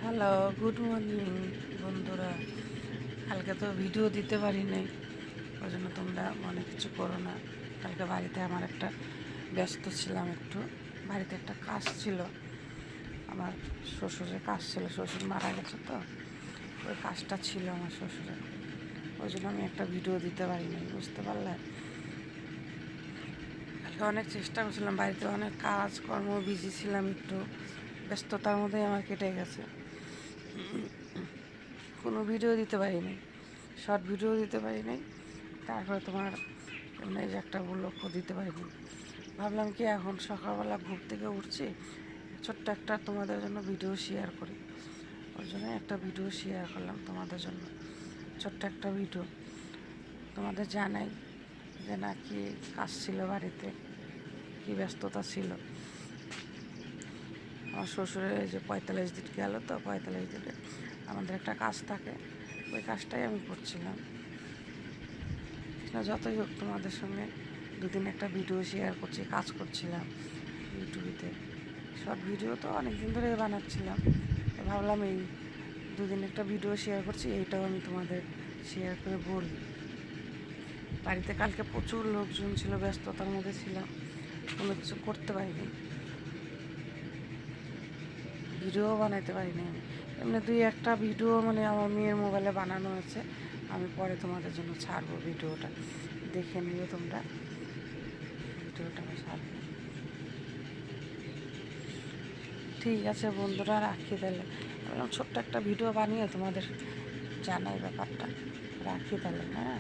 Hello, good morning বন্ধুরা। কালকে তো ভিডিও দিতে পারি নাই, ওই জন্য তোমরা মনে কিছু করো না। কালকে বাড়িতে আমার একটা ব্যস্ত ছিলাম, একটু বাড়িতে একটা কাজ ছিল, আমার শ্বশুরের কাজ ছিল। শ্বশুর মারা গেছে, তো ওই কাজটা ছিল আমার শ্বশুরের, ওই জন্য আমি একটা ভিডিও দিতে পারি নাই, বুঝতে পারলে। কালকে অনেক চেষ্টা করছিলাম, বাড়িতে অনেক কাজ কর্ম বিজি ছিলাম, একটু ব্যস্ততার মধ্যেই আমার কেটে গেছে। কোনো ভিডিও দিতে পারিনি, শর্ট ভিডিও দিতে পারিনি। তারপরে তোমার এমনি যে একটা লক্ষ্য দিতে পারিনি। ভাবলাম কি এখন সকালবেলা ঘুম থেকে উঠছি, ছোট্ট একটা তোমাদের জন্য ভিডিও শেয়ার করি। ওই জন্য একটা ভিডিও শেয়ার করলাম তোমাদের জন্য, ছোট্ট একটা ভিডিও। তোমাদের জানাই যে না কি কাজ ছিল বাড়িতে, কি ব্যস্ততা ছিল। আমার শ্বশুরের এই যে 45 দিন গেল, তো 45 দিনে আমাদের একটা কাজ থাকে, ওই কাজটাই আমি করছিলাম। না যতই হোক, তোমাদের সঙ্গে দুদিন একটা ভিডিও শেয়ার করছি, কাজ করছিলাম ইউটিউবেতে। শর্ট ভিডিও তো অনেক দিন ধরে বানাচ্ছিলাম, ভাবলাম এই দুদিন একটা ভিডিও শেয়ার করছি, এইটাও আমি তোমাদের শেয়ার করে বলি। বাড়িতে কালকে প্রচুর লোকজন ছিল, ব্যস্ততার মধ্যে ছিলাম, কোনো কিছু করতে পারিনি, ভিডিও বানাইতে পারিনি আমি। এমনি দুই একটা ভিডিও মানে আমার মেয়ের মোবাইলে বানানো হয়েছে, আমি পরে তোমাদের জন্য ছাড়বো ভিডিওটা, দেখে নিও তোমরা, ভিডিওটা আমি ছাড়বো। ঠিক আছে বন্ধুরা, রাখি তাহলে। ছোট্ট একটা ভিডিও বানিয়ে তোমাদের জানাই ব্যাপারটা, রাখি তাহলে, হ্যাঁ।